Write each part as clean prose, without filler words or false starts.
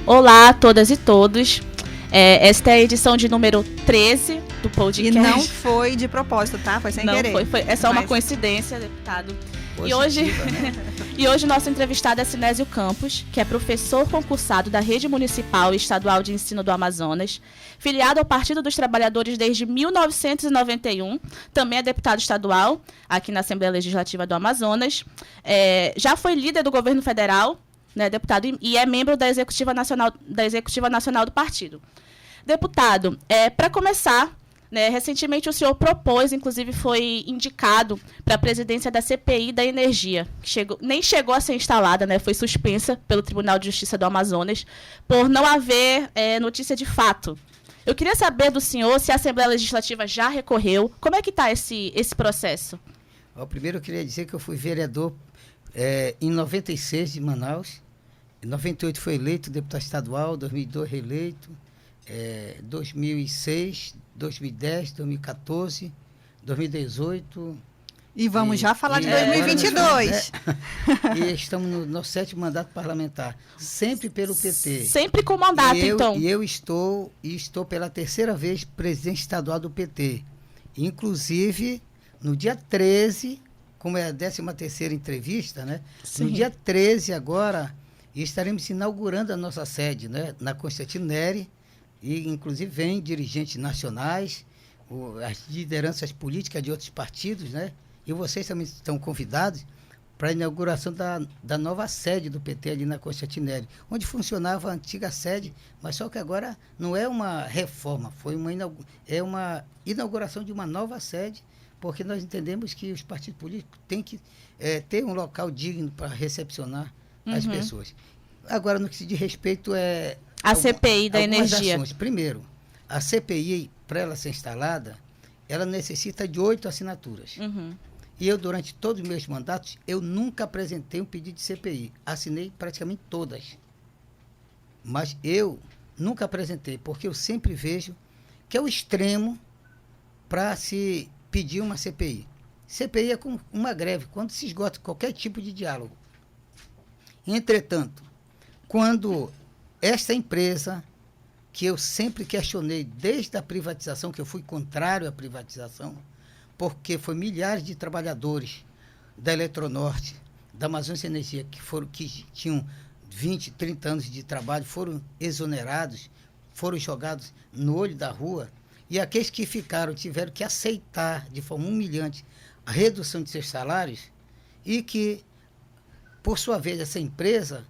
Olá a todas e todos. Esta é a edição de número 13 do podcast. E não foi de propósito, tá? Foi sem querer. Não foi. É só uma coincidência, deputado. Positiva, né? E hoje nosso entrevistado é Sinésio Campos, que é professor concursado da Rede Municipal e Estadual de Ensino do Amazonas, filiado ao Partido dos Trabalhadores desde 1991, também é deputado estadual aqui na Assembleia Legislativa do Amazonas, já foi líder do governo federal, né, deputado, e é membro da Executiva Nacional do Partido. Deputado, para começar, né, recentemente o senhor propôs, inclusive foi indicado para a presidência da CPI da Energia, que nem chegou a ser instalada, né, foi suspensa pelo Tribunal de Justiça do Amazonas, por não haver notícia de fato. Eu queria saber do senhor se a Assembleia Legislativa já recorreu, como é que está esse processo? Primeiro eu queria dizer que eu fui vereador em 96 de Manaus, em 98 foi eleito deputado estadual, 2002 reeleito, 2006, 2010, 2014, 2018... E vamos já falar de 2022. E estamos no nosso 7º mandato parlamentar, sempre pelo PT. Sempre com mandato, então. E eu estou pela 3ª vez presidente estadual do PT. Inclusive, no dia 13, como é a 13ª entrevista, né? Sim. No dia 13 agora, estaremos inaugurando a nossa sede, né? Na Constantino Neri, e inclusive vem dirigentes nacionais, as lideranças políticas de outros partidos, né? E vocês também estão convidados para a inauguração da nova sede do PT ali na Constantino Neri, onde funcionava a antiga sede, mas só que agora não é uma reforma, é uma inauguração de uma nova sede, porque nós entendemos que os partidos políticos têm que ter um local digno para recepcionar as pessoas. Agora, no que se diz respeito a CPI da energia. Ações. Primeiro, a CPI, para ela ser instalada, ela necessita de 8 assinaturas. E eu, durante todos os meus mandatos, eu nunca apresentei um pedido de CPI. Assinei praticamente todas. Mas eu nunca apresentei, porque eu sempre vejo que é o extremo para se pedir uma CPI. CPI é como uma greve, quando se esgota qualquer tipo de diálogo. Entretanto, quando esta empresa, que eu sempre questionei desde a privatização, que eu fui contrário à privatização, porque foi milhares de trabalhadores da Eletronorte, da Amazônia Energia, que tinham 20, 30 anos de trabalho, foram exonerados, foram jogados no olho da rua, e aqueles que ficaram tiveram que aceitar de forma humilhante a redução de seus salários, e que, por sua vez, essa empresa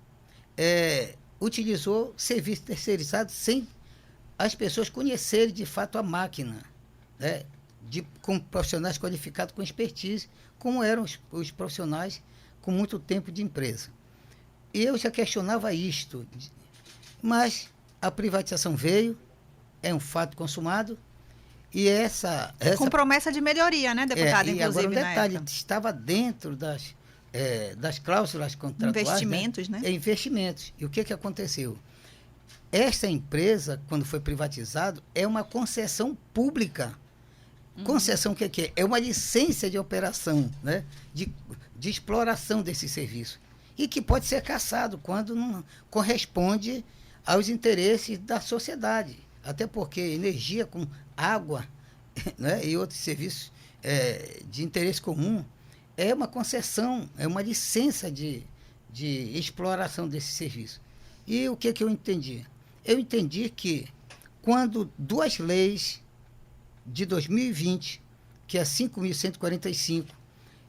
utilizou serviço terceirizado sem as pessoas conhecerem de fato a máquina, né? Com profissionais qualificados com expertise, como eram os profissionais com muito tempo de empresa. E eu já questionava isto, mas a privatização veio, é um fato consumado, e essa com promessa de melhoria, né, deputado? E inclusive, agora um detalhe, estava dentro das cláusulas contratuais, investimentos, né? Investimentos. E o que aconteceu? Esta empresa, quando foi privatizado, é uma concessão pública. Concessão o que é? É uma licença de operação, né? de exploração desse serviço. E que pode ser cassado quando não corresponde aos interesses da sociedade. Até porque energia com água, né? E outros serviços de interesse comum é uma concessão, é uma licença de exploração desse serviço. E o que eu entendi? Eu entendi que quando 2 leis de 2020, que é 5.145,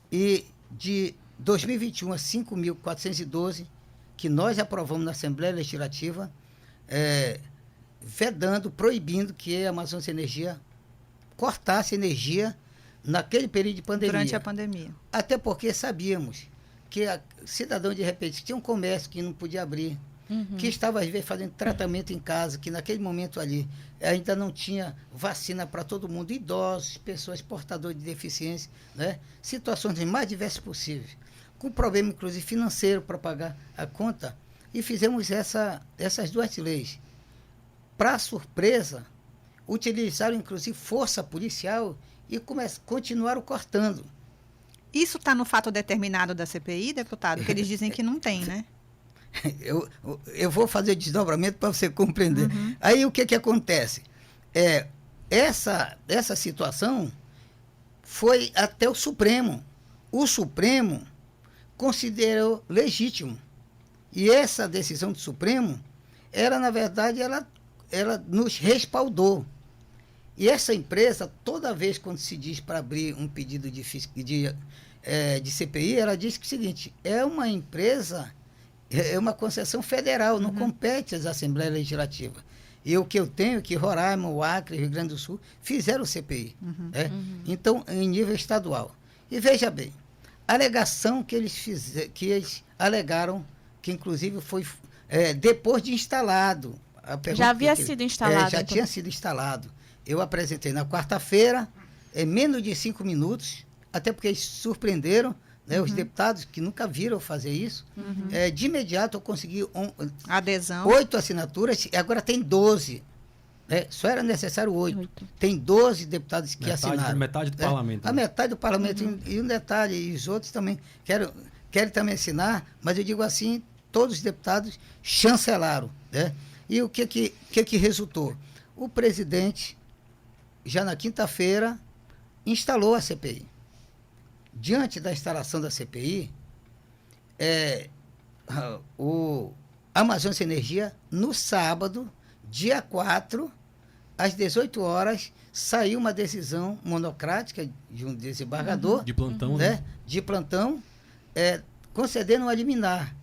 e de 2021 a 5.412, que nós aprovamos na Assembleia Legislativa, vedando, proibindo que a Amazônia Energia cortasse energia naquele período de pandemia. Durante a pandemia. Até porque sabíamos que cidadão, de repente, tinha um comércio que não podia abrir, que estava, às vezes, fazendo tratamento em casa, que naquele momento ali ainda não tinha vacina para todo mundo, idosos, pessoas portadoras de deficiência, né? Situações mais diversas possíveis, com problema, inclusive, financeiro para pagar a conta, e fizemos essas 2 leis. Para surpresa, utilizaram, inclusive, força policial e continuaram cortando. Isso está no fato determinado da CPI, deputado? Que eles dizem que não tem, né? eu vou fazer desdobramento para você compreender. Aí o que acontece? Essa situação foi até o Supremo. O Supremo considerou legítimo. E essa decisão do Supremo, na verdade, ela nos respaldou. E essa empresa, toda vez quando se diz para abrir um pedido de CPI, ela diz que é o seguinte, é uma empresa, é uma concessão federal, não compete às Assembleias Legislativas. E o que eu tenho é que Roraima, o Acre, Rio Grande do Sul, fizeram o CPI. Então, em nível estadual. E veja bem, a alegação que eles alegaram, que inclusive foi depois de instalado. Já havia sido instalado. Já tinha sido instalado. Eu apresentei na quarta-feira, menos de 5 minutos, até porque eles surpreenderam, né, os deputados que nunca viram fazer isso. De imediato eu consegui adesão. 8 assinaturas, e agora tem 12. Só era necessário 8. Tem 12 deputados que assinaram. Metade do parlamento. A metade do parlamento. E um detalhe, e os outros também querem também assinar, mas eu digo assim, todos os deputados chancelaram. Né? E o que resultou? O presidente, já na quinta-feira, instalou a CPI. Diante da instalação da CPI, o Amazonas Energia, no sábado, dia 4, às 18 horas, saiu uma decisão monocrática de um desembargador. De plantão, né? De plantão, concedendo um liminar,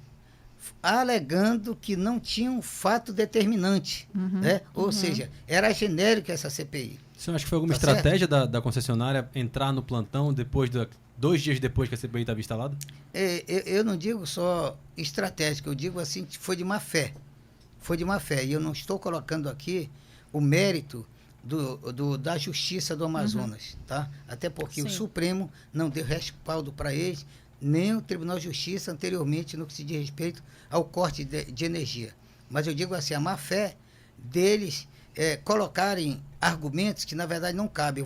alegando que não tinha um fato determinante. Né? Ou seja, era genérica essa CPI. Você acha que foi alguma estratégia da concessionária entrar no plantão 2 dias depois que a CPI estava instalada? Eu não digo só estratégico, eu digo assim, que foi de má fé. Foi de má fé. E eu não estou colocando aqui o mérito da Justiça do Amazonas. Tá? Até porque o Supremo não deu respaldo para eles, nem o Tribunal de Justiça anteriormente no que se diz respeito ao corte de energia. Mas eu digo assim, a má fé deles colocarem argumentos que na verdade não cabem.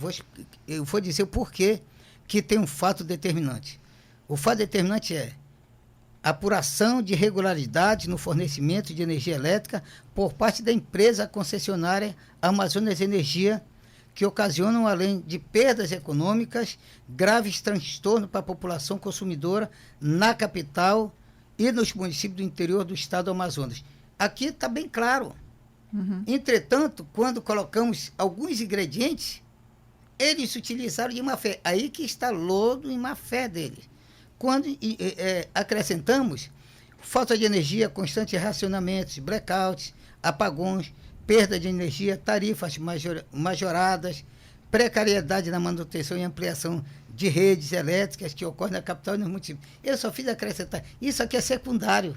Eu vou dizer o porquê que tem um fato determinante. O fato determinante é apuração de irregularidades no fornecimento de energia elétrica por parte da empresa concessionária Amazonas Energia, que ocasionam, além de perdas econômicas, graves transtornos para a população consumidora na capital e nos municípios do interior do estado do Amazonas. Aqui está bem claro. Entretanto, quando colocamos alguns ingredientes, eles utilizaram de má fé. Aí que está lodo em má fé deles. Quando acrescentamos falta de energia, constantes racionamentos, blackouts, apagões, perda de energia, tarifas majoradas, precariedade na manutenção e ampliação de redes elétricas que ocorrem na capital e nos municípios. Eu só fiz acrescentar. Isso aqui é secundário.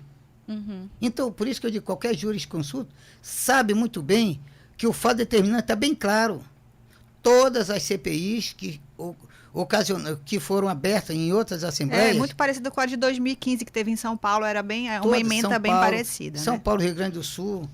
Então, por isso que eu digo, qualquer jurisconsulto sabe muito bem que o fato determinante está bem claro. Todas as CPIs que foram abertas em outras assembleias... muito parecido com a de 2015 que teve em São Paulo, era uma emenda bem parecida. São Paulo, Rio Grande do Sul...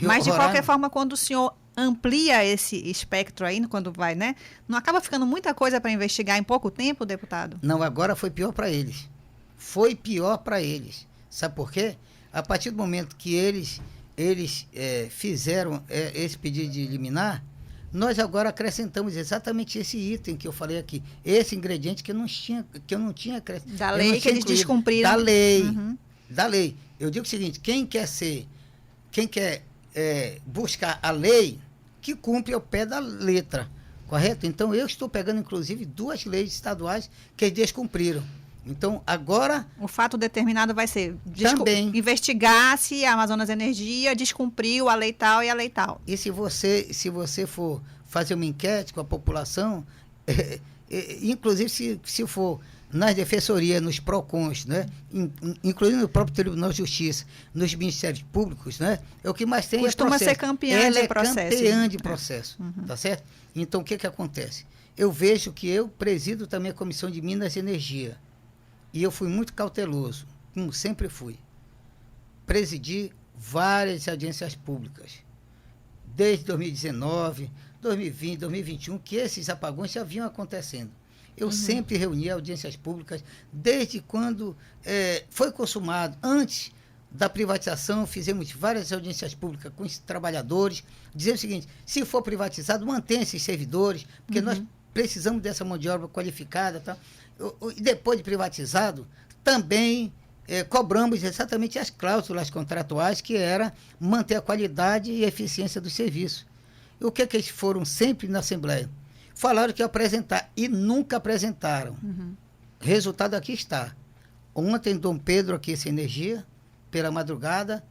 Mas, de qualquer forma, quando o senhor amplia esse espectro aí, quando vai, né? Não acaba ficando muita coisa para investigar em pouco tempo, deputado? Não, agora foi pior para eles. Foi pior para eles. Sabe por quê? A partir do momento que eles fizeram esse pedido de liminar, nós agora acrescentamos exatamente esse item que eu falei aqui, esse ingrediente que eu não tinha acrescentado. Da lei que eles descumpriram. Da lei. Eu digo o seguinte, quem quer buscar a lei, que cumpre ao pé da letra, correto? Então, eu estou pegando, inclusive, 2 leis estaduais que eles descumpriram. Então, agora... O fato determinado vai ser também investigar se a Amazonas Energia descumpriu a lei tal e a lei tal. E se você for fazer uma enquete com a população, inclusive se for nas defensorias, nos PROCONs, né? Incluindo no próprio Tribunal de Justiça, nos Ministérios Públicos, né? O que mais tem costuma ser campeã de processo. Campeã de processo, tá certo? Então, o que acontece? Eu vejo que eu presido também a Comissão de Minas e Energia. E eu fui muito cauteloso, como sempre fui. Presidi várias audiências públicas, desde 2019, 2020, 2021, que esses apagões já vinham acontecendo. Eu sempre reunia audiências públicas, desde quando foi consumado, antes da privatização, fizemos várias audiências públicas com os trabalhadores, dizendo o seguinte, se for privatizado, mantenha esses servidores, porque nós precisamos dessa mão de obra qualificada. Tá? E depois de privatizado, também cobramos exatamente as cláusulas contratuais, que era manter a qualidade e eficiência do serviço. E o que eles foram sempre na Assembleia? Falaram que ia apresentar e nunca apresentaram. Resultado aqui está. Ontem, Dom Pedro aqui, sem energia, pela madrugada.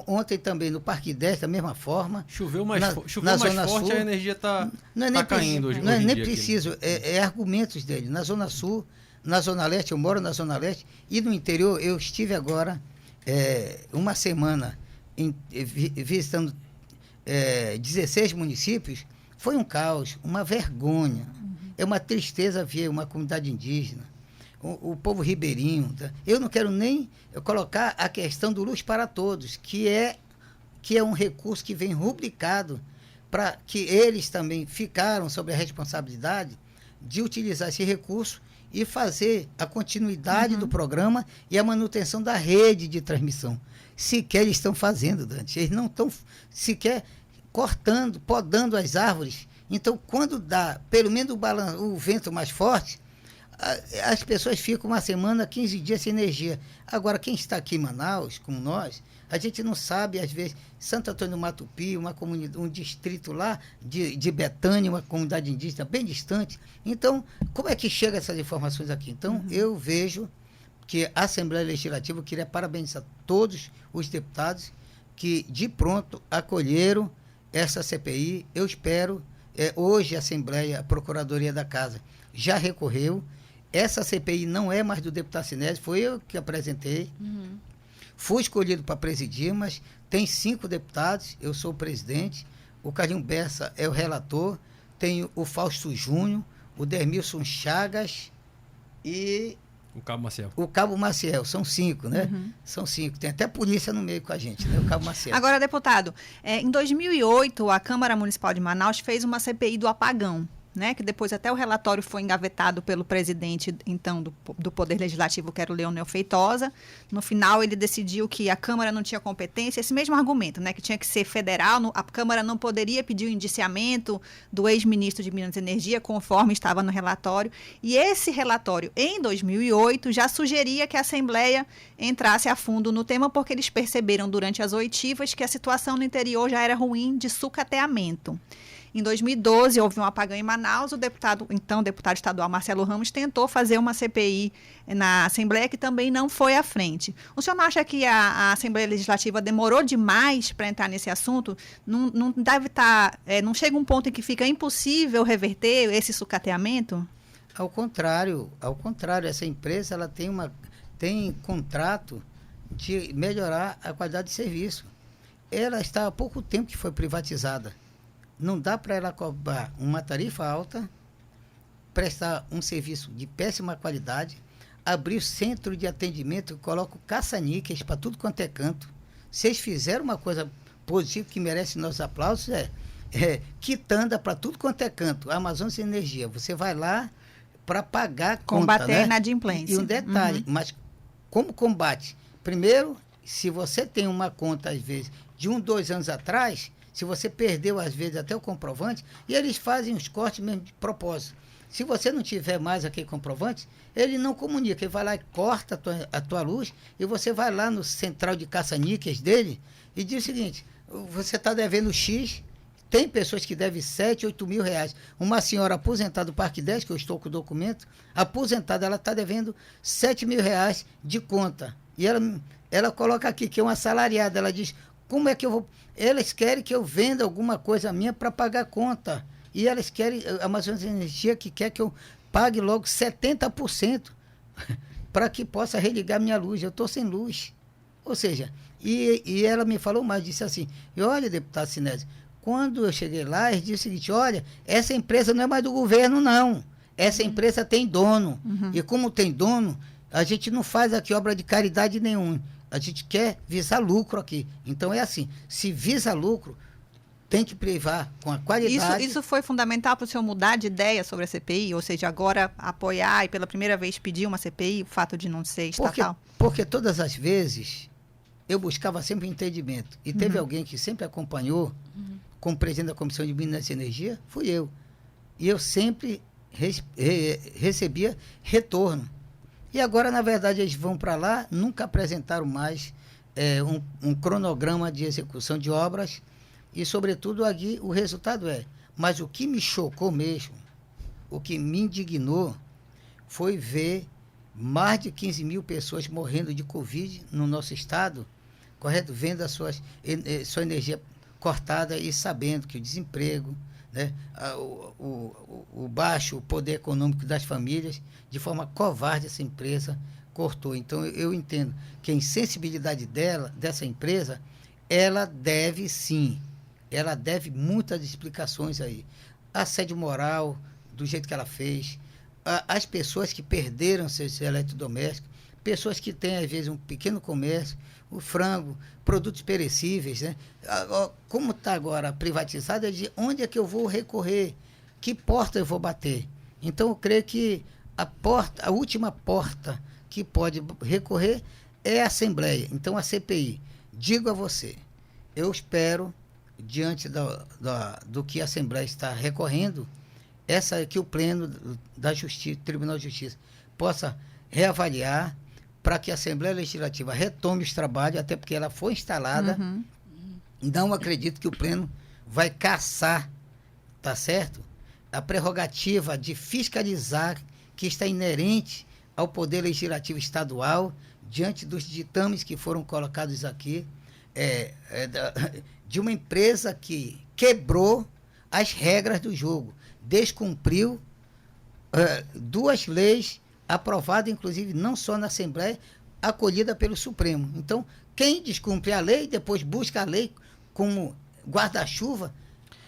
Ontem também no Parque 10, da mesma forma. Choveu mais forte, Sul, a energia está caindo hoje. Não é nem dia preciso, é argumentos dele. Na Zona Sul, na Zona Leste, eu moro na Zona Leste, e no interior eu estive agora uma semana visitando 16 municípios. Foi um caos, uma vergonha. É uma tristeza ver uma comunidade indígena, o povo ribeirinho. Tá? Eu não quero nem colocar a questão do Luz para Todos, que é um recurso que vem rubricado para que eles também ficaram sob a responsabilidade de utilizar esse recurso e fazer a continuidade do programa e a manutenção da rede de transmissão. Sequer eles estão fazendo, Dante. Eles não estão sequer cortando, podando as árvores. Então, quando dá, pelo menos o vento mais forte, as pessoas ficam uma semana, 15 dias sem energia. Agora, quem está aqui em Manaus, como nós, a gente não sabe, às vezes, Santo Antônio do Matupi, uma comunidade, um distrito lá de Betânia, uma comunidade indígena bem distante. Então, como é que chegam essas informações aqui? Então, eu vejo que a Assembleia Legislativa, eu queria parabenizar todos os deputados que, de pronto, acolheram essa CPI. Eu espero, hoje a Assembleia, a Procuradoria da Casa já recorreu. Essa CPI não é mais do deputado Sinésio, foi eu que apresentei. Fui escolhido para presidir, mas tem 5 deputados, eu sou o presidente, o Carlinho Bessa é o relator, tem o Fausto Júnior, o Dermilson Chagas e o Cabo Maciel. São 5, né? São 5. Tem até polícia no meio com a gente, né? O Cabo Maciel. Agora, deputado, em 2008, a Câmara Municipal de Manaus fez uma CPI do apagão, né, que depois até o relatório foi engavetado pelo presidente, então, do Poder Legislativo, que era o Leonel Feitosa. No final, ele decidiu que a Câmara não tinha competência, esse mesmo argumento, né, que tinha que ser federal, a Câmara não poderia pedir o indiciamento do ex-ministro de Minas e Energia, conforme estava no relatório. E esse relatório, em 2008, já sugeria que a Assembleia entrasse a fundo no tema, porque eles perceberam durante as oitivas que a situação no interior já era ruim de sucateamento. Em 2012, houve um apagão em Manaus, o deputado estadual Marcelo Ramos tentou fazer uma CPI na Assembleia, que também não foi à frente. O senhor não acha que a Assembleia Legislativa demorou demais para entrar nesse assunto? Não deve estar, não chega um ponto em que fica impossível reverter esse sucateamento? Ao contrário, essa empresa ela tem contrato de melhorar a qualidade de serviço. Ela está há pouco tempo que foi privatizada. Não dá para ela cobrar uma tarifa alta, prestar um serviço de péssima qualidade, abrir o centro de atendimento, coloca caça-níqueis para tudo quanto é canto. Se eles fizeram uma coisa positiva que merece nossos aplausos, quitanda para tudo quanto é canto. Amazonas Energia, você vai lá para pagar a conta, combater né? a inadimplência. E um detalhe, mas como combate? Primeiro, se você tem uma conta, às vezes, de 1, 2 anos atrás, se você perdeu, às vezes, até o comprovante, e eles fazem os cortes mesmo de propósito. Se você não tiver mais aquele comprovante, ele não comunica. Ele vai lá e corta a tua luz, e você vai lá no central de caça-níqueis dele e diz o seguinte: você está devendo X, tem pessoas que devem 7, 8 mil reais. Uma senhora aposentada do Parque 10, que eu estou com o documento, aposentada, ela está devendo 7 mil reais de conta. E ela coloca aqui que é uma assalariada. Ela diz: como é que eu vou... Elas querem que eu venda alguma coisa minha para pagar a conta. E elas querem, a Amazonas Energia, que quer que eu pague logo 70% para que possa religar minha luz. Eu estou sem luz. Ou seja, e ela me falou mais, disse assim: olha, deputado Sinésio, quando eu cheguei lá, eles disseram o seguinte: olha, essa empresa não é mais do governo, não. Essa empresa tem dono. E como tem dono, a gente não faz aqui obra de caridade nenhuma. A gente quer visar lucro aqui. Então é assim, se visa lucro, tem que privar com a qualidade. Isso foi fundamental para o senhor mudar de ideia sobre a CPI? Ou seja, agora apoiar e pela primeira vez pedir uma CPI, o fato de não ser estatal? Porque todas as vezes eu buscava sempre entendimento. E teve alguém que sempre acompanhou, como presidente da Comissão de Minas e Energia, fui eu. E eu sempre recebia retorno. E agora, na verdade, eles vão para lá, nunca apresentaram mais um cronograma de execução de obras e, sobretudo, aqui o resultado mas o que me chocou mesmo, o que me indignou, foi ver mais de 15 mil pessoas morrendo de Covid no nosso estado, correto? Vendo a sua energia cortada e sabendo que o desemprego, né, o baixo poder econômico das famílias, de forma covarde essa empresa cortou. Então eu entendo que a insensibilidade dessa empresa, ela deve sim, ela deve muitas explicações aí. Assédio moral, do jeito que ela fez, as pessoas que perderam seus eletrodomésticos, pessoas que têm, às vezes, um pequeno comércio, o frango, produtos perecíveis, né? Como está agora privatizado, é de onde é que eu vou recorrer? Que porta eu vou bater? Então, eu creio que a última porta que pode recorrer é a Assembleia. Então, a CPI. Digo a você, eu espero, diante do que a Assembleia está recorrendo, que o Pleno da Justiça, Tribunal de Justiça, possa reavaliar para que a Assembleia Legislativa retome os trabalhos, até porque ela foi instalada. Não acredito que o Pleno vai caçar, tá certo? A prerrogativa de fiscalizar que está inerente ao Poder Legislativo Estadual, diante dos ditames que foram colocados aqui, de uma empresa que quebrou as regras do jogo, descumpriu duas leis aprovadas, inclusive, não só na Assembleia, acolhida pelo Supremo. Então, quem descumpre a lei, depois busca a lei como guarda-chuva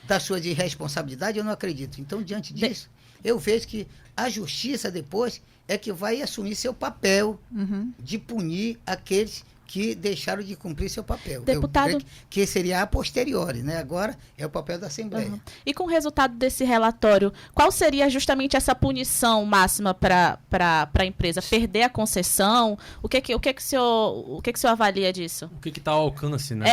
da sua irresponsabilidade, eu não acredito. Então, diante disso, eu vejo que a Justiça, depois, é que vai assumir seu papel de punir aqueles que deixaram de cumprir seu papel. Deputado, que seria a posteriori, né? Agora é o papel da Assembleia. E com o resultado desse relatório, qual seria justamente essa punição máxima para a empresa? Perder a concessão? O que o senhor avalia disso? O que está ao alcance, né?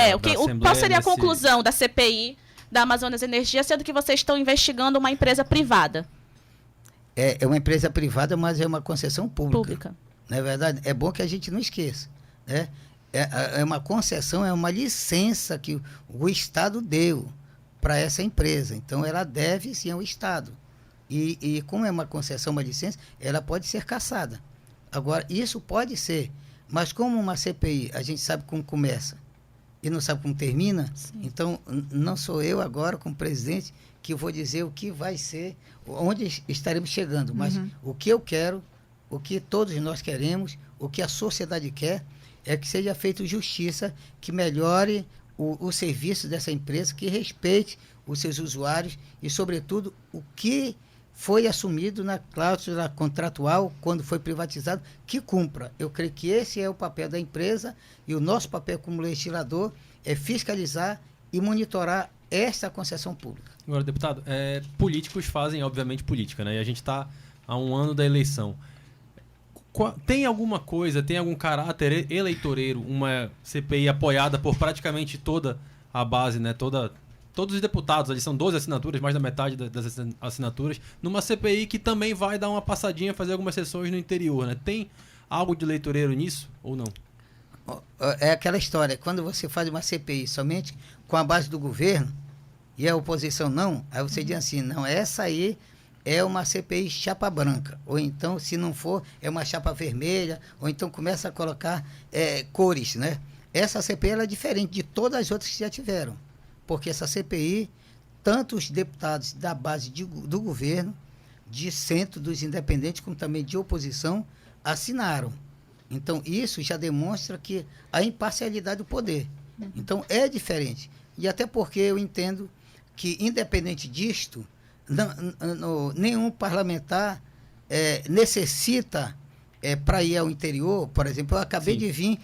Qual seria a conclusão da CPI da Amazonas Energia, sendo que vocês estão investigando uma empresa privada? É uma empresa privada, mas é uma concessão pública. Não é verdade? É bom que a gente não esqueça, né? É uma concessão, é uma licença que o Estado deu para essa empresa. Então, ela deve, sim, ao Estado. E como é uma concessão, uma licença, ela pode ser cassada. Agora, isso pode ser, mas como uma CPI, a gente sabe como começa e não sabe como termina, sim. Então, não sou eu agora, como presidente, que vou dizer o que vai ser, onde estaremos chegando. Mas o que eu quero, o que todos nós queremos, o que a sociedade quer, é que seja feita justiça, que melhore o serviço dessa empresa, que respeite os seus usuários e, sobretudo, o que foi assumido na cláusula contratual, quando foi privatizado, que cumpra. Eu creio que esse é o papel da empresa e o nosso papel como legislador é fiscalizar e monitorar esta concessão pública. Agora, deputado, políticos fazem, obviamente, política, né? E a gente está há um ano da eleição. Tem alguma coisa, tem algum caráter eleitoreiro, uma CPI apoiada por praticamente toda a base, né? Todos os deputados, ali são 12 assinaturas, mais da metade das assinaturas, numa CPI que também vai dar uma passadinha, fazer algumas sessões no interior, né? Tem algo de eleitoreiro nisso ou não? É aquela história, quando você faz uma CPI somente com a base do governo e a oposição não, aí você diz assim, não, essa aí é uma CPI chapa branca, ou então, se não for, é uma chapa vermelha, ou então começa a colocar cores, né? Essa CPI ela é diferente de todas as outras que já tiveram, porque essa CPI, tanto os deputados da base do governo, de centro, dos independentes, como também de oposição, assinaram. Então, isso já demonstra que a imparcialidade do poder. Então, é diferente. E até porque eu entendo que, independente disto, nenhum parlamentar necessita para ir ao interior. Por exemplo, eu acabei de vir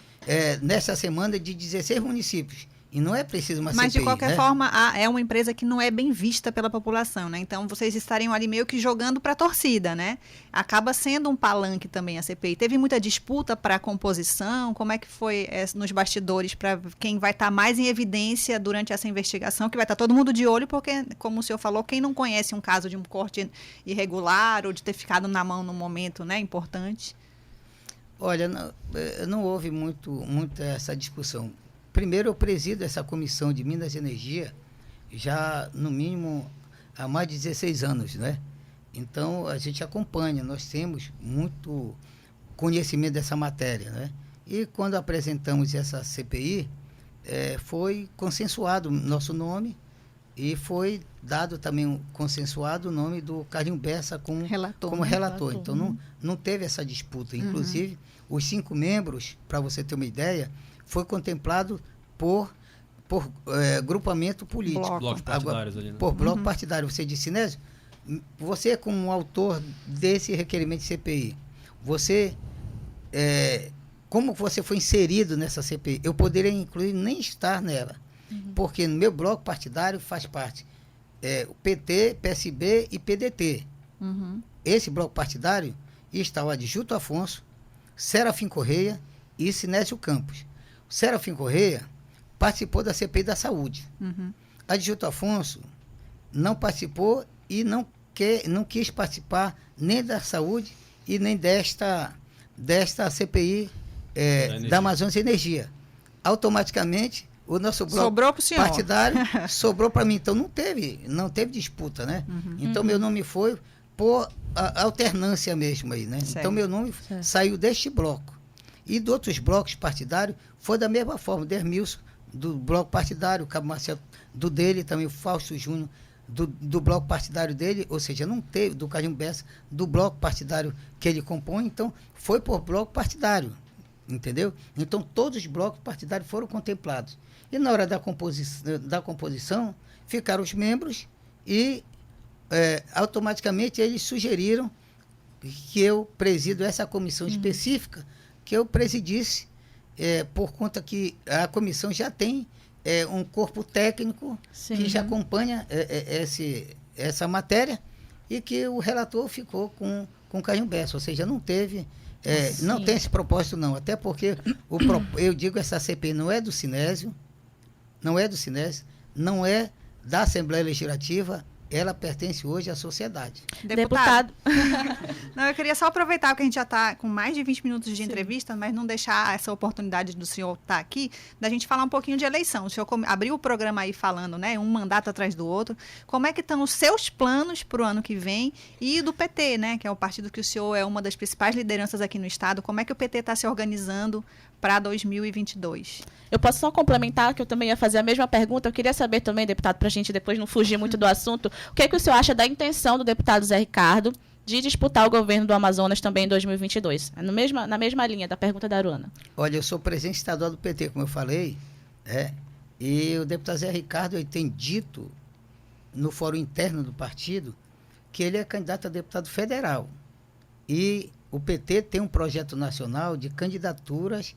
nessa semana de 16 municípios E não é preciso uma Mas, CPI, de qualquer né? forma, é uma empresa que não é bem vista pela população, né? Então, vocês estariam ali meio que jogando para a torcida, né? Acaba sendo um palanque também a CPI. Teve muita disputa para a composição? Como é que foi nos bastidores para quem vai estar mais em evidência durante essa investigação? Que vai estar todo mundo de olho, porque, como o senhor falou, quem não conhece um caso de um corte irregular ou de ter ficado na mão num momento, né, importante? Olha, não houve muita essa discussão. Primeiro, eu presido essa comissão de Minas e Energia já, no mínimo, há mais de 16 anos, né? Então, a gente acompanha, nós temos muito conhecimento dessa matéria, né? E quando apresentamos essa CPI, foi consensuado nosso nome e foi dado também consensuado o nome do Carlinhos Bessa como relator. Então, não teve essa disputa. Inclusive, os 5 membros, para você ter uma ideia, foi contemplado por grupamento político. Blocos partidários ali, né? Por bloco partidário. Você disse, Sinésio, você como autor desse requerimento de CPI, você, como você foi inserido nessa CPI? Eu poderia, inclusive, nem estar nela, porque no meu bloco partidário faz parte o PT, PSB e PDT. Esse bloco partidário está o Adjuto Afonso, Serafim Correia e Sinésio Campos. O Serafim Correia participou da CPI da Saúde. Adjuto Afonso não participou e não quis participar nem da Saúde e nem desta CPI da Amazonas Energia. Automaticamente, o nosso bloco partidário sobrou para mim. Então, não teve disputa, né? Então, meu nome foi por alternância mesmo aí, né? Certo. Então, meu nome saiu deste bloco. E de outros blocos partidários, foi da mesma forma. Dermilson, do bloco partidário, o Cabo Marcelo, do dele, também o Fausto Júnior, do bloco partidário dele, ou seja, não teve, do Carlinhos Bessa, do bloco partidário que ele compõe, então, foi por bloco partidário, entendeu? Então, todos os blocos partidários foram contemplados. E na hora da composição ficaram os membros e, automaticamente, eles sugeriram que eu presido essa comissão específica, que eu presidisse, por conta que a comissão já tem um corpo técnico que já acompanha essa matéria e que o relator ficou com o Carlinhos Bessa, ou seja, não teve, não tem esse propósito não, até porque eu digo, essa CPI não é do Sinésio, não é da Assembleia Legislativa, ela pertence hoje à sociedade. Deputado. Não, eu queria só aproveitar que a gente já está com mais de 20 minutos de entrevista, mas não deixar essa oportunidade do senhor estar aqui, da gente falar um pouquinho de eleição. O senhor abriu o programa aí falando, né, um mandato atrás do outro. Como é que estão os seus planos para o ano que vem e do PT, né, que é o partido que o senhor é uma das principais lideranças aqui no estado. Como é que o PT está se organizando para 2022? Eu posso só complementar, que eu também ia fazer a mesma pergunta. Eu queria saber também, deputado, para a gente depois não fugir muito do assunto, o que é que o senhor acha da intenção do deputado Zé Ricardo de disputar o governo do Amazonas também em 2022? Na mesma linha da pergunta da Aruana. Olha, eu sou presidente estadual do PT, como eu falei, e o deputado Zé Ricardo ele tem dito no fórum interno do partido que ele é candidato a deputado federal. E o PT tem um projeto nacional de candidaturas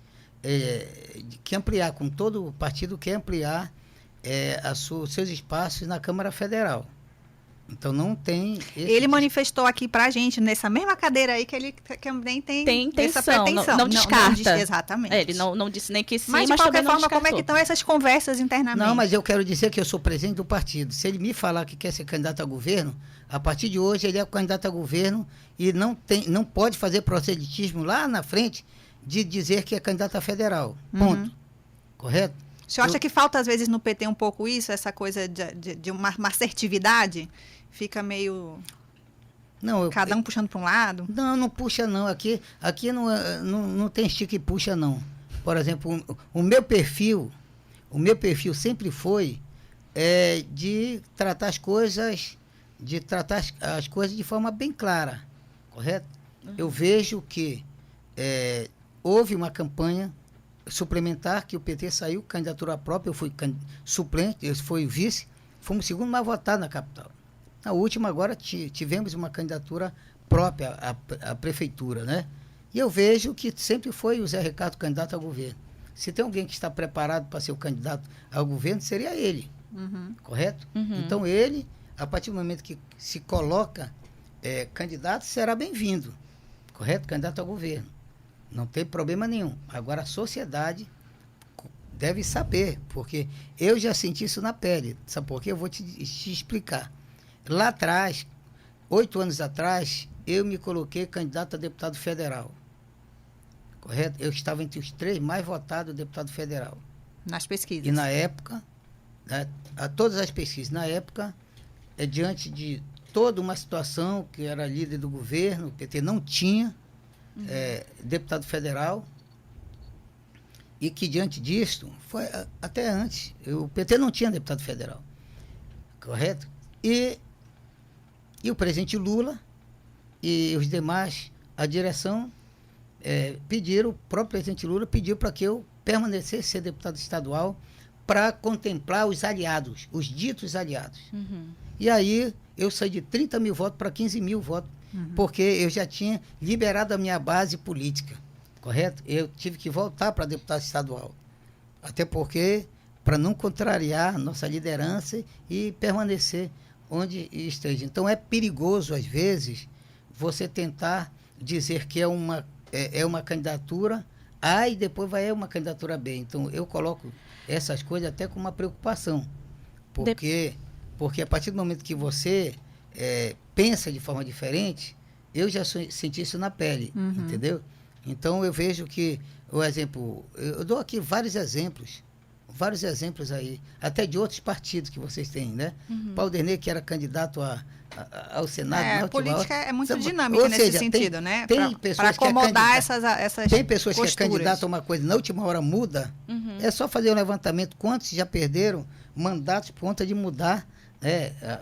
que ampliar, com todo o partido quer ampliar seus espaços na Câmara Federal. Então não tem... Ele manifestou aqui pra gente, nessa mesma cadeira aí, que ele também tem essa pretensão. Não descarta. Exatamente. Ele não disse nem que sim, mas de qualquer forma, como é que descartou. estão essas conversas internamente? Não, mas eu quero dizer que eu sou presidente do partido. Se ele me falar que quer ser candidato a governo, a partir de hoje ele é candidato a governo e não pode fazer proselitismo lá na frente de dizer que é candidato a federal. Ponto. Correto? O senhor acha que falta, às vezes, no PT um pouco isso, essa coisa de uma assertividade? Fica meio... cada um puxando para um lado? Não puxa não. Aqui não tem estica e puxa não. Por exemplo, o meu perfil sempre foi de tratar as coisas de forma bem clara, correto? Eu vejo que houve uma campanha suplementar que o PT saiu, candidatura própria, eu fui suplente, eu fui vice, fomos o segundo mais votado na capital. Na última, agora, tivemos uma candidatura própria à prefeitura, né? E eu vejo que sempre foi o Zé Ricardo candidato ao governo. Se tem alguém que está preparado para ser o candidato ao governo, seria ele. Correto? Então, ele, a partir do momento que se coloca candidato, será bem-vindo. Correto? Candidato ao governo. Não tem problema nenhum. Agora, a sociedade deve saber, porque eu já senti isso na pele. Sabe por quê? Eu vou te explicar. Lá atrás, 8 anos atrás, eu me coloquei candidato a deputado federal. Correto? Eu estava entre os 3 mais votados deputado federal. Nas pesquisas. E na época, né, a todas as pesquisas, na época, diante de toda uma situação que era líder do governo, o PT não tinha deputado federal, e que diante disso, foi até antes, o PT não tinha deputado federal. Correto? E o presidente Lula e os demais, a direção, pediram, o próprio presidente Lula pediu para que eu permanecesse ser deputado estadual para contemplar os aliados, os ditos aliados. E aí eu saí de 30 mil votos para 15 mil votos, porque eu já tinha liberado a minha base política, correto? Eu tive que voltar para deputado estadual, até porque, para não contrariar nossa liderança e permanecer onde esteja. Então é perigoso, às vezes, você tentar dizer que é uma candidatura A e depois vai uma candidatura B. Então eu coloco essas coisas até com uma preocupação, porque a partir do momento que você pensa de forma diferente, eu já senti isso na pele, entendeu? Então eu vejo que, o exemplo, eu dou aqui vários exemplos aí, até de outros partidos que vocês têm, né? Paulo Dernet, que era candidato ao Senado. A política é muito Sabe, dinâmica nesse sentido, né? Para acomodar essas tem pessoas posturas. Que é candidato a uma coisa, na última hora muda. É só fazer um levantamento. Quantos já perderam mandatos por conta de mudar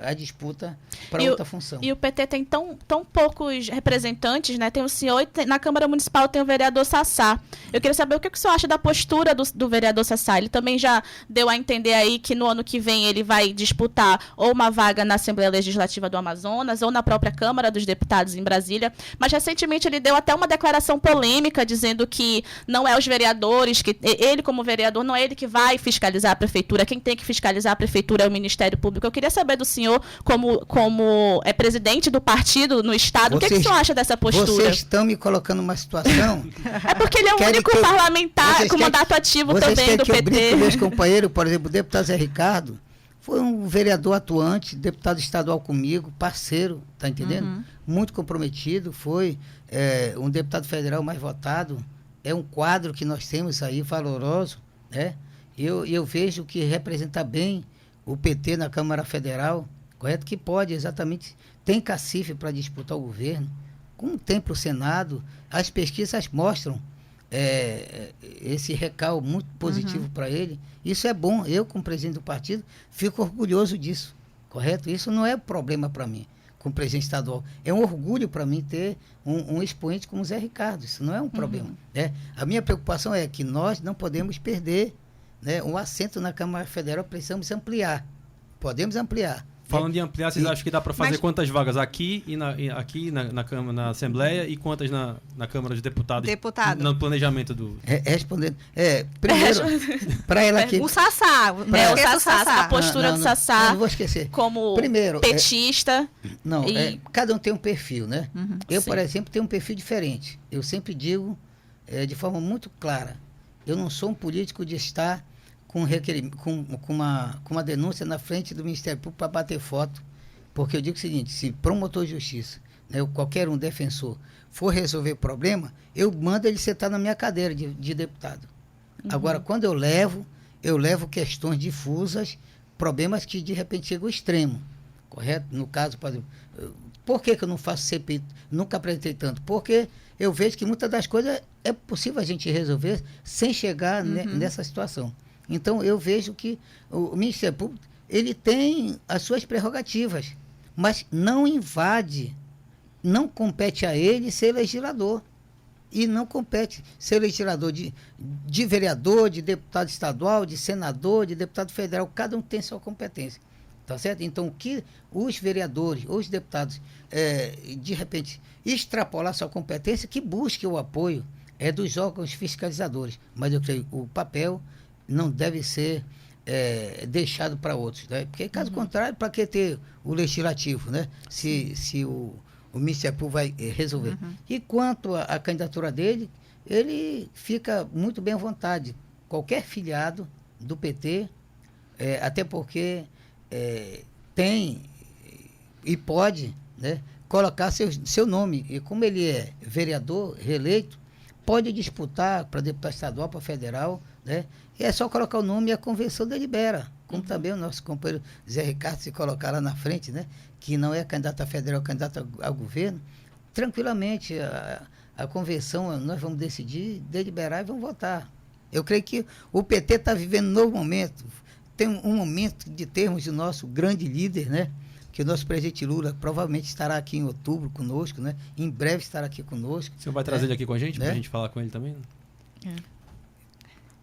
a disputa para outra função? E o PT tem tão poucos representantes, né? Tem o senhor e na Câmara Municipal tem o vereador Sassá. Eu queria saber o que o senhor acha da postura do vereador Sassá. Ele também já deu a entender aí que no ano que vem ele vai disputar ou uma vaga na Assembleia Legislativa do Amazonas ou na própria Câmara dos Deputados em Brasília. Mas recentemente ele deu até uma declaração polêmica dizendo que não é os vereadores, que ele como vereador não é ele que vai fiscalizar a prefeitura. Quem tem que fiscalizar a prefeitura é o Ministério Público. Eu queria saber do senhor, como presidente do partido no Estado, o que o senhor acha dessa postura? Vocês estão me colocando numa situação... É porque ele é o único parlamentar com mandato ativo também do PT. Vocês querem que eu brinque com meus companheiros, por exemplo, o deputado Zé Ricardo, foi um vereador atuante, deputado estadual comigo, parceiro, tá entendendo? Muito comprometido, foi um deputado federal mais votado, é um quadro que nós temos aí, valoroso, né? Eu vejo que representa bem o PT na Câmara Federal, correto? Que pode exatamente, tem cacife para disputar o governo, como tem para o Senado, as pesquisas mostram esse recalque muito positivo para ele. Isso é bom, eu como presidente do partido fico orgulhoso disso, correto? Isso não é problema para mim, como presidente estadual, é um orgulho para mim ter um expoente como o Zé Ricardo, isso não é um problema. A minha preocupação é que nós não podemos perder um assento na Câmara Federal, precisamos ampliar. Podemos ampliar. Falando de ampliar, vocês acham que dá para fazer quantas vagas aqui e na Assembleia e quantas na Câmara de Deputados? No planejamento do... Respondendo. Primeiro, para ela aqui... O Sassá. O Sassá, a postura do Sassá. Não vou esquecer. Como primeiro, petista. Cada um tem um perfil, né? Eu, por exemplo, tenho um perfil diferente. Eu sempre digo de forma muito clara, eu não sou um político de estar com uma denúncia na frente do Ministério Público para bater foto, porque eu digo o seguinte, se promotor de justiça, qualquer um defensor, for resolver o problema, eu mando ele sentar na minha cadeira de deputado. Agora, quando eu levo questões difusas, problemas que de repente chegam ao extremo, correto? No caso, por que eu não faço CPI? Nunca apresentei tanto. Porque eu vejo que muitas das coisas é possível a gente resolver sem chegar nessa situação. Então, eu vejo que o Ministério Público, ele tem as suas prerrogativas, mas não invade, não compete a ele ser legislador. E não compete ser legislador de vereador, de deputado estadual, de senador, de deputado federal. Cada um tem sua competência. Tá certo? Então, o que os vereadores, os deputados, de repente, extrapolar sua competência, que busque o apoio é dos órgãos fiscalizadores, mas eu creio que o papel não deve ser deixado para outros, né? Porque, caso contrário, para que ter o legislativo, né? Se o Ministério Público vai resolver. E quanto à candidatura dele, ele fica muito bem à vontade. Qualquer filiado do PT, até porque tem e pode, né, colocar seu nome. E como ele é vereador reeleito, pode disputar para deputado estadual, para federal, né? E é só colocar o nome e a convenção delibera. Como também o nosso companheiro Zé Ricardo se colocar lá na frente, né? Que não é candidato a federal, é candidato ao governo, tranquilamente a convenção, nós vamos decidir, deliberar e vamos votar. Eu creio que o PT está vivendo um novo momento. Tem um momento de termos o nosso grande líder, né? Que o nosso presidente Lula provavelmente estará aqui em outubro conosco, né? Em breve estará aqui conosco. O senhor vai trazer ele aqui com a gente, para a gente falar com ele também?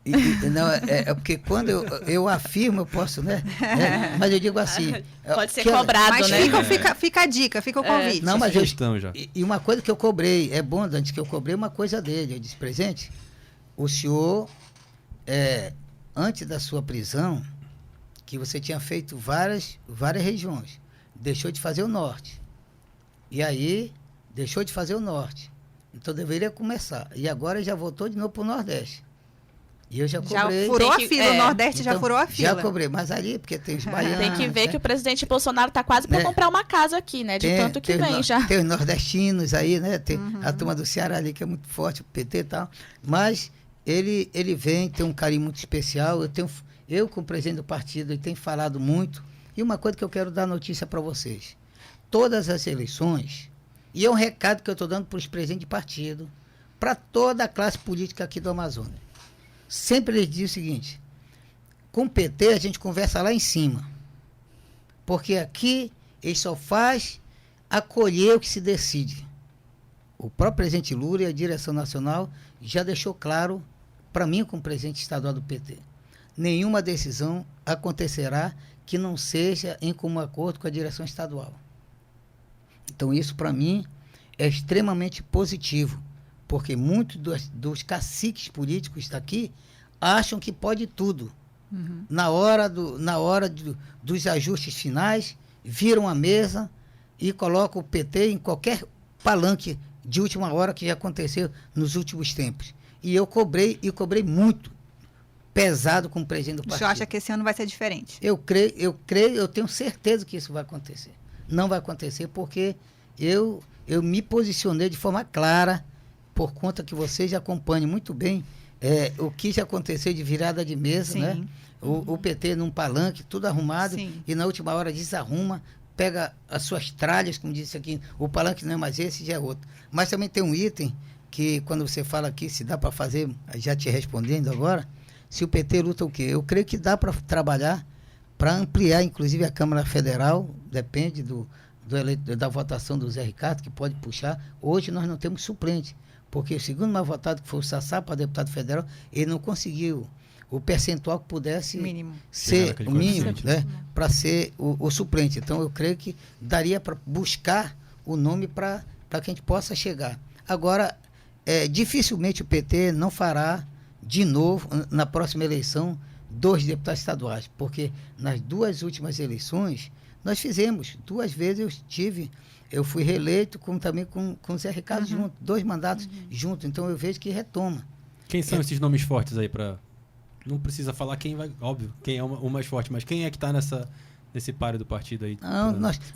Não, porque quando eu afirmo, eu posso, né? Mas eu digo assim... Pode ser cobrado, mas né? Fica a dica, fica o convite. Não, mas já. E uma coisa que eu cobrei, é bom, Dante, que eu cobrei uma coisa dele. Eu disse, presidente, o senhor, antes da sua prisão, que você tinha feito várias regiões, deixou de fazer o norte. E aí, deixou de fazer o norte. Então, deveria começar. E agora já voltou de novo para o Nordeste. E eu já cobrei. Já furou a fila, o Nordeste então, já furou a fila. Já cobrei, mas ali, porque tem os baianos. Tem que ver que o presidente Bolsonaro está quase para comprar uma casa aqui, né? De tanto que vem já. Tem os nordestinos aí, né? Tem a turma do Ceará ali, que é muito forte, o PT e tal. Mas ele vem, tem um carinho muito especial. Eu como presidente do partido, ele tem falado muito. E uma coisa que eu quero dar notícia para vocês. Todas as eleições, e é um recado que eu estou dando para os presidentes de partido, para toda a classe política aqui do Amazonas. Sempre eles dizem o seguinte, com o PT a gente conversa lá em cima, porque aqui ele só faz acolher o que se decide. O próprio presidente Lula e a direção nacional já deixou claro para mim como presidente estadual do PT. Nenhuma decisão acontecerá que não seja em comum acordo com a direção estadual. Então isso para mim é extremamente positivo. Porque muitos dos caciques políticos daqui acham que pode tudo. Na hora dos ajustes finais, viram a mesa e colocam o PT em qualquer palanque de última hora que já aconteceu nos últimos tempos. E eu cobrei muito pesado com o presidente do partido. O senhor acha que esse ano vai ser diferente? Eu tenho certeza que isso vai acontecer. Não vai acontecer porque eu me posicionei de forma clara, por conta que vocês acompanham muito bem o que já aconteceu de virada de mesa, né? O PT num palanque, tudo arrumado, e na última hora desarruma, pega as suas tralhas, como disse aqui, o palanque não é mais esse, já é outro. Mas também tem um item que, quando você fala aqui, se dá para fazer, já te respondendo agora, se o PT luta o quê? Eu creio que dá para trabalhar, para ampliar, inclusive, a Câmara Federal, depende da votação do Zé Ricardo, que pode puxar. Hoje nós não temos suplente. Porque o segundo mais votado, que foi o Sassá para deputado federal, ele não conseguiu o percentual que pudesse ser o mínimo, né, para ser o suplente. Então, eu creio que daria para buscar o nome para que a gente possa chegar. Agora, dificilmente o PT não fará de novo, na próxima eleição, 2 deputados estaduais, porque nas 2 últimas eleições, nós fizemos 2 vezes, eu fui reeleito também com o Zé Ricardo junto, 2 mandatos juntos, então eu vejo que retoma. Quem são esses nomes fortes aí para... Não precisa falar quem vai, óbvio, quem é o mais forte, mas quem é que está nesse páreo do partido aí? Não,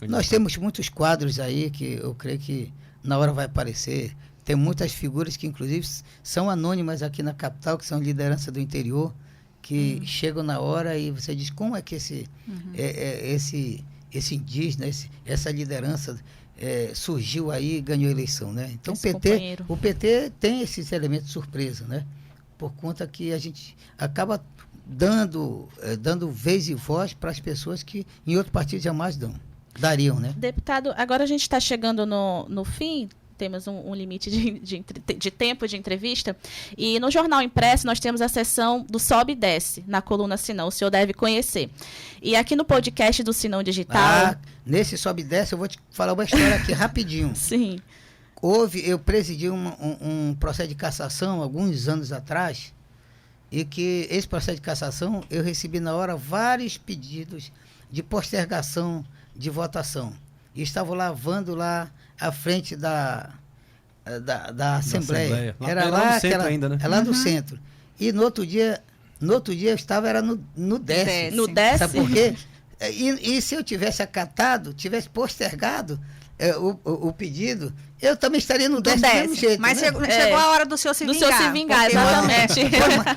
nós temos muitos quadros aí que eu creio que na hora vai aparecer. Tem muitas figuras que inclusive são anônimas aqui na capital, que são liderança do interior, que chegam na hora e você diz como é que esse indígena, essa liderança surgiu aí e ganhou a eleição, né? Então o PT tem esses elementos de surpresa, né? Por conta que a gente acaba dando vez e voz para as pessoas que em outro partido jamais dariam, né? Deputado, agora a gente está chegando no fim, temos um limite de tempo de entrevista, e no Jornal Impresso nós temos a seção do Sobe e Desce, na coluna Sinão, o senhor deve conhecer. E aqui no podcast do Sinão Digital... nesse Sobe e Desce eu vou te falar uma história aqui rapidinho. Sim. eu presidi um processo de cassação alguns anos atrás, e que esse processo de cassação eu recebi na hora vários pedidos de postergação de votação. E estava lavando lá à frente da Assembleia. Era lá no centro ainda, né? É lá no centro. E no outro dia eu estava no DES. No DES? Sabe por quê? E se eu tivesse acatado, tivesse postergado o pedido, eu também estaria no 10 do mesmo jeito. Mas né? chegou a hora do senhor se vingar. Do senhor se vingar, exatamente.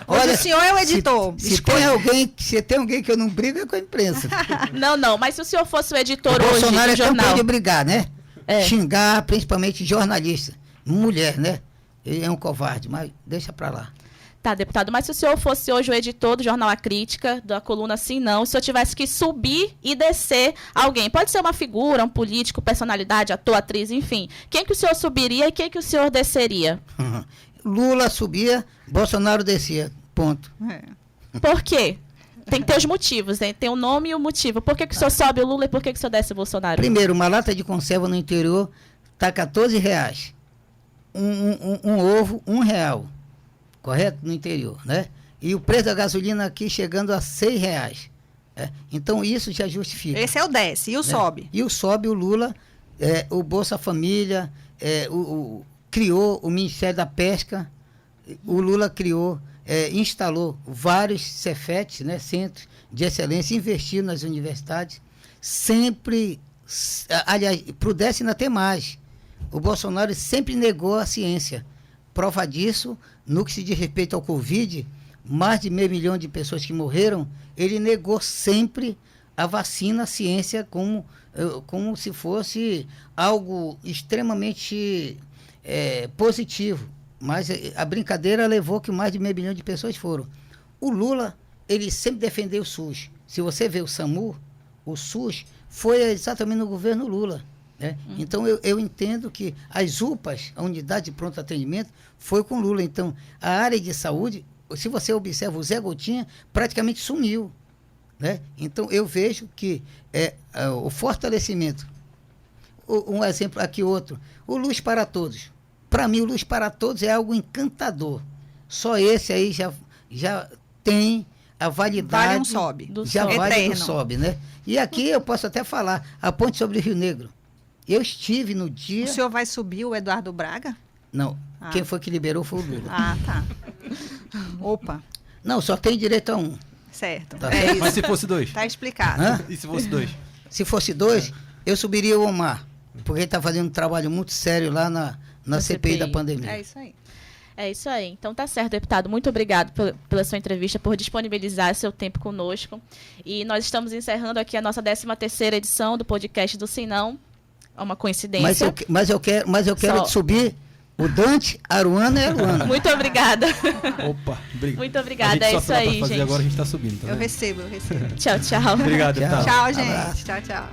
Olha, o senhor é o editor. Se tem alguém que eu não brigo, é com a imprensa. Não, mas se o senhor fosse o editor O hoje Bolsonaro do é jornal... campeão de brigar, né? É. Xingar, principalmente jornalista. Mulher, né? Ele é um covarde, mas deixa pra lá. Tá, deputado, mas se o senhor fosse hoje o editor do jornal A Crítica, da coluna Sim Não, se o senhor tivesse que subir e descer alguém, pode ser uma figura, um político, personalidade, ator, atriz, enfim, quem que o senhor subiria e quem que o senhor desceria? Lula subia, Bolsonaro descia. Ponto. Por quê? Tem que ter os motivos, né? Tem o nome e o motivo. Por que que o senhor sobe o Lula e por que que o senhor desce o Bolsonaro? Primeiro, uma lata de conserva no interior está R$14. Um ovo, R$1. Correto? No interior, né? E o preço da gasolina aqui chegando a R$6. Então, isso já justifica. Esse é o desce. E o sobe? E o sobe, o Lula, o Bolsa Família, criou o Ministério da Pesca, o Lula criou, instalou vários Cefetes, né, centros de excelência, investiu nas universidades, sempre, aliás, para o DES ainda tem mais. O Bolsonaro sempre negou a ciência. Prova disso, no que se diz respeito ao Covid, mais de 500 mil de pessoas que morreram, ele negou sempre a vacina, a ciência, como se fosse algo extremamente positivo. Mas a brincadeira levou que mais de 500 mil de pessoas foram. O Lula, ele sempre defendeu o SUS. Se você vê o SAMU, o SUS foi exatamente no governo Lula. Né? Então, eu entendo que as UPAs, a unidade de pronto atendimento, foi com Lula. Então, a área de saúde, se você observa, o Zé Gotinha praticamente sumiu. Né? Então, eu vejo que o fortalecimento, um exemplo aqui, outro, o Luz para Todos. Para mim, o Luz para Todos é algo encantador. Só esse aí já tem a validade. Vale um sobe. Já vale Eterno. um sobe, né? E aqui eu posso até falar, a ponte sobre o Rio Negro. Eu estive no dia... O senhor vai subir o Eduardo Braga? Não, quem foi que liberou foi o Lula. Ah, tá. Opa, Não, só tem direito a um. certo. Tá É certo. isso. Mas se fosse dois? Tá explicado. Hã? E se fosse dois? Se fosse dois, eu subiria o Omar, porque ele está fazendo um trabalho muito sério lá na CPI da pandemia. É isso aí. É isso aí. Então tá certo, deputado. Muito obrigado pela sua entrevista, por disponibilizar seu tempo conosco. E nós estamos encerrando aqui a nossa 13ª edição do podcast do Sim Não. É uma coincidência. Mas eu quero subir o Dante, Aruana e Aruana. Muito obrigada. Opa, obrigado. Muito obrigada. É isso aí, fazer gente. Agora a gente está subindo. Tá Eu vendo? recebo. Tchau, tchau. Obrigado, deputado. Tchau, gente. Abraço. Tchau, tchau.